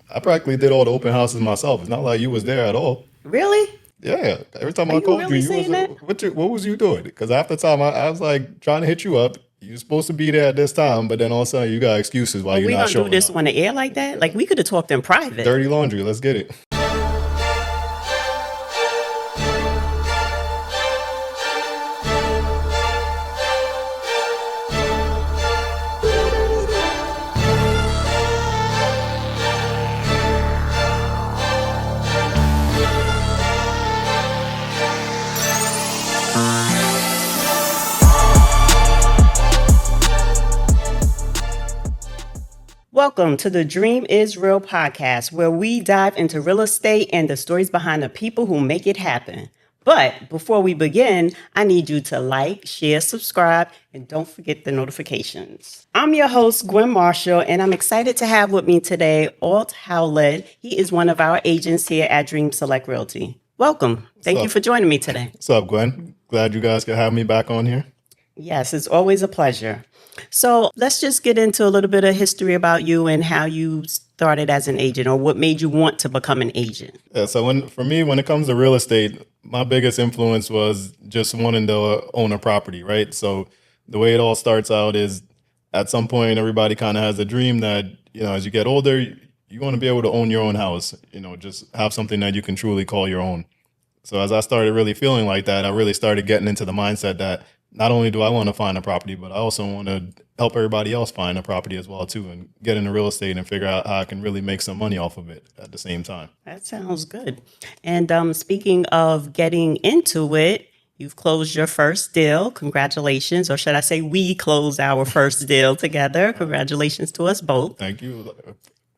I practically did all the open houses myself. It's not like you was there at all. Really? Yeah, every time Are I you called you, really you was saying that? what was you doing? Because after the time I was like trying to hit you up. You're supposed to be there at this time, but then all of a sudden you got excuses why Are you're we not gonna do showing this up. on the air like that? Like we could have talked in private. Dirty laundry. Let's get it. Welcome to the Dream is Real podcast, where we dive into real estate and the stories behind the people who make it happen. But before we begin, I need you to like, share, subscribe, and don't forget the notifications. I'm your host, Gwen Marshall, and I'm excited to have with me today Altiman Howlett. He is one of our agents here at Dream Select Realty. Welcome. What's Thank you up? for joining me today. What's up, Gwen? Glad you guys could have me back on here. Yes, it's always a pleasure. So let's just get into a little bit of history about you and how you started as an agent or what made you want to become an agent. Yeah, so for me, when it comes to real estate, my biggest influence was just wanting to own a property, right? So the way it all starts out is at some point everybody kind of has a dream that, as you get older, you want to be able to own your own house, just have something that you can truly call your own. So as I started really feeling like that, I really started getting into the mindset that not only do I want to find a property, but I also want to help everybody else find a property as well too, and get into real estate and figure out how I can really make some money off of it at the same time. That sounds good. And speaking of getting into it, you've closed your first deal. Congratulations. Or should I say, we closed our first deal together. Congratulations to us both. Thank you.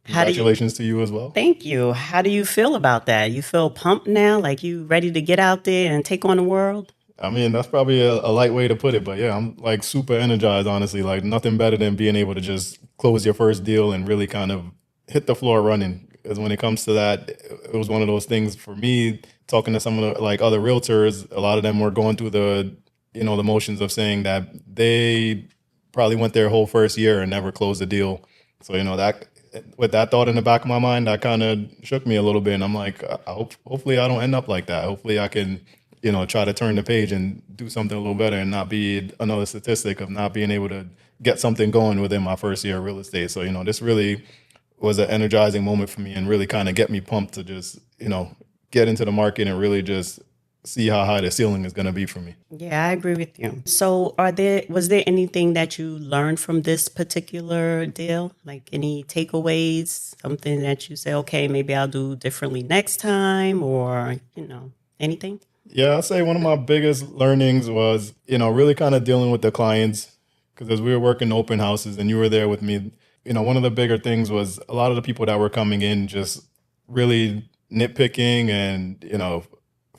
How do you? Congratulations to you as well. Thank you. How do you feel about that? You feel pumped now? Like you ready to get out there and take on the world? I mean, that's probably a light way to put it, but yeah, I'm like super energized, honestly. Like nothing better than being able to just close your first deal and really kind of hit the floor running. Because when it comes to that, it was one of those things for me. Talking to some of the like other realtors, a lot of them were going through the motions of saying that they probably went their whole first year and never closed a deal. So that with that thought in the back of my mind, that kind of shook me a little bit. And I'm like, hopefully I don't end up like that. Hopefully I can try to turn the page and do something a little better and not be another statistic of not being able to get something going within my first year of real estate. So, this really was an energizing moment for me and really kind of get me pumped to just, get into the market and really just see how high the ceiling is going to be for me. Yeah, I agree with you. So, was there anything that you learned from this particular deal? Like any takeaways, something that you say, okay, maybe I'll do differently next time, or anything? Yeah, I'd say one of my biggest learnings was, really kind of dealing with the clients because as we were working open houses and you were there with me, one of the bigger things was a lot of the people that were coming in just really nitpicking and,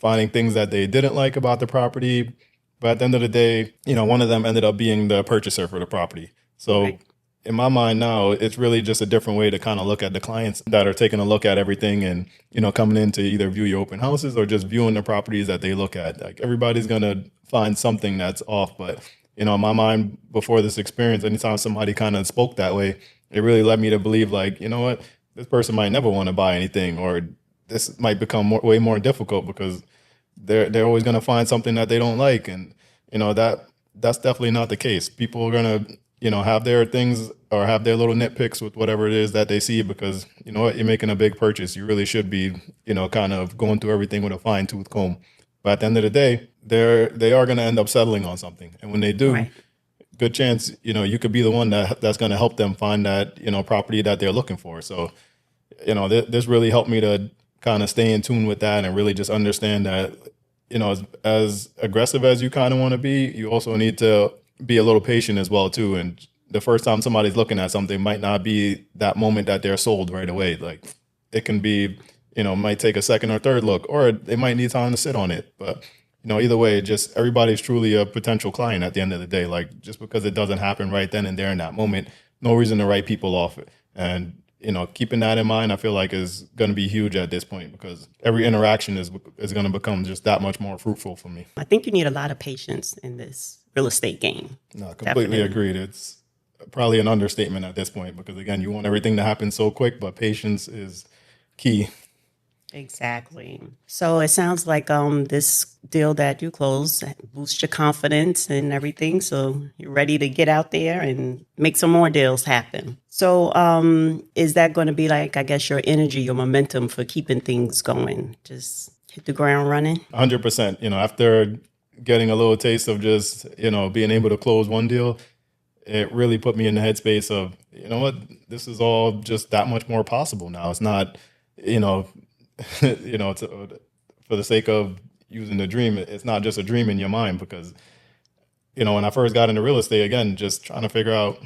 finding things that they didn't like about the property. But at the end of the day, one of them ended up being the purchaser for the property. So Right. in my mind now, it's really just a different way to kind of look at the clients that are taking a look at everything and, coming in to either view your open houses or just viewing the properties that they look at. Like everybody's going to find something that's off. But, in my mind before this experience, anytime somebody kind of spoke that way, it really led me to believe like, you know what, this person might never want to buy anything or this might become way more difficult because they're always going to find something that they don't like. And, that's definitely not the case. People are going to have their things or have their little nitpicks with whatever it is that they see because, you're making a big purchase. You really should be, kind of going through everything with a fine tooth comb. But at the end of the day, they are going to end up settling on something. And when they do, Right. good chance, you could be the one that's going to help them find that, property that they're looking for. So, this really helped me to kind of stay in tune with that and really just understand that, as aggressive as you kind of want to be, you also need to be a little patient as well too. And the first time somebody's looking at something might not be that moment that they're sold right away. Like it can be, might take a second or third look, or they might need time to sit on it. But either way, just everybody's truly a potential client at the end of the day. Like just because it doesn't happen right then and there in that moment, no reason to write people off. And keeping that in mind, I feel like is going to be huge at this point because every interaction is going to become just that much more fruitful for me. I think you need a lot of patience in this real estate game. No, completely Definitely. agreed. It's probably an understatement at this point, because again, you want everything to happen so quick, but patience is key. Exactly. So it sounds like this deal that you closed boosts your confidence and everything. So you're ready to get out there and make some more deals happen. So is that going to be like, I guess, your energy, your momentum for keeping things going? Just hit the ground running? 100%. After getting a little taste of just, being able to close one deal, it really put me in the headspace of, you know what, this is all just that much more possible now. It's not, you know, for the sake of using the dream, it's not just a dream in your mind, because, when I first got into real estate, again, just trying to figure out,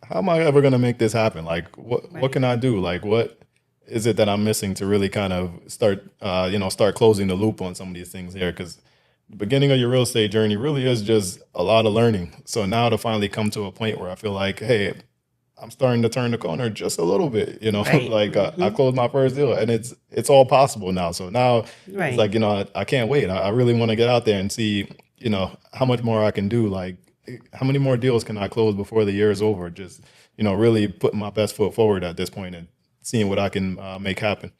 how am I ever going to make this happen? Like, what can I do? Like, what is it that I'm missing to really kind of start closing the loop on some of these things here? Because the beginning of your real estate journey really is just a lot of learning. So now to finally come to a point where I feel like, hey, I'm starting to turn the corner just a little bit, Right. like I closed my first deal, and it's all possible now. So now Right. it's like, I can't wait. I really want to get out there and see, how much more I can do. Like, how many more deals can I close before the year is over? Just, really putting my best foot forward at this point and seeing what I can make happen.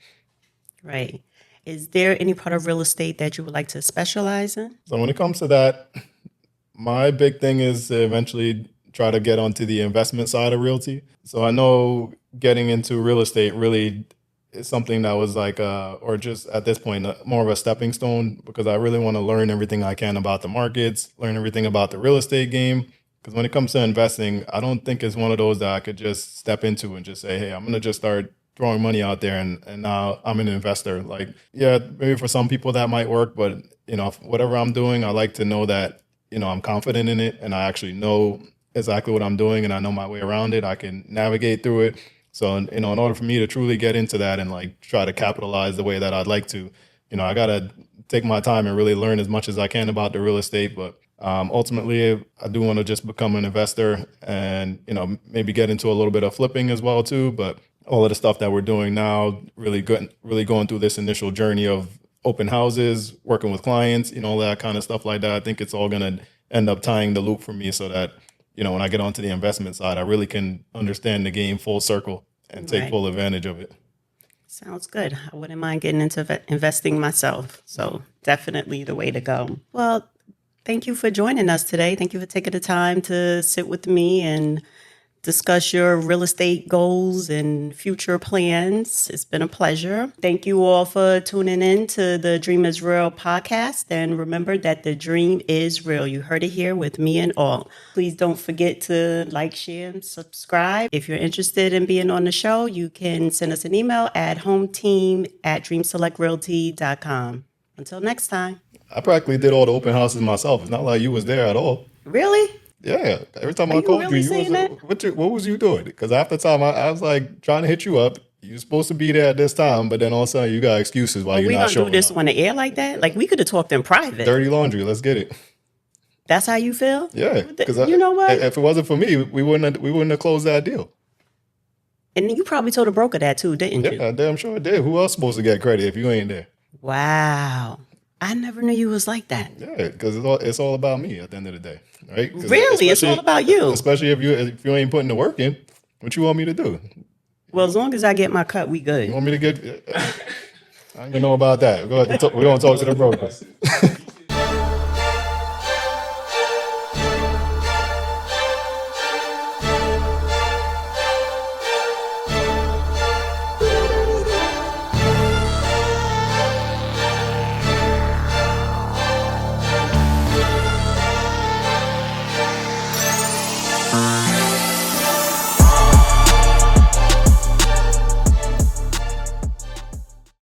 Right. Is there any part of real estate that you would like to specialize in? So when it comes to that, my big thing is to eventually try to get onto the investment side of realty. So I know getting into real estate really is something that was like, or just at this point, more of a stepping stone, because I really want to learn everything I can about the markets, learn everything about the real estate game. Because when it comes to investing, I don't think it's one of those that I could just step into and just say, hey, I'm going to just start throwing money out there and now I'm an investor. Like, yeah, maybe for some people that might work, but whatever I'm doing, I like to know that, I'm confident in it and I actually know exactly what I'm doing and I know my way around it. I can navigate through it. So, in order for me to truly get into that and like try to capitalize the way that I'd like to, I got to take my time and really learn as much as I can about the real estate. But ultimately, I do want to just become an investor and, maybe get into a little bit of flipping as well too. But all of the stuff that we're doing now, really going through this initial journey of open houses, working with clients, all that kind of stuff like that. I think it's all going to end up tying the loop for me so that, when I get onto the investment side, I really can understand the game full circle and take Right. full advantage of it. Sounds good. I wouldn't mind getting into investing myself. So definitely the way to go. Well, thank you for joining us today. Thank you for taking the time to sit with me and discuss your real estate goals and future plans. It's been a pleasure. Thank you all for tuning in to the Dream is Real podcast. And remember that the dream is real. You heard it here with me and all. Please don't forget to like, share, and subscribe. If you're interested in being on the show, you can send us an email at hometeam@dreamselectrealty.com. Until next time. I practically did all the open houses myself. It's not like you was there at all. Really? Yeah, every time Are I you called really you saying that? what was you doing? Because half the time I was like trying to hit you up. You're supposed to be there at this time, but then all of a sudden you got excuses why you're We're not going to do showing this up. on the air like that? Like we could have talked in private. Dirty laundry. Let's get it. That's how you feel? Yeah, because You know what? if it wasn't for me, we wouldn't have closed that deal. And you probably told a broker that too, didn't you? Yeah, damn sure it did. Who else supposed to get credit if you ain't there? Wow. I never knew you was like that. Yeah, because it's all about me at the end of the day, right? 'Cause Really? It's all about you. Especially if you ain't putting the work in. What you want me to do? Well, as long as I get my cut, we You good. want me to get? I don't even know about that. We're gonna talk to the brokers.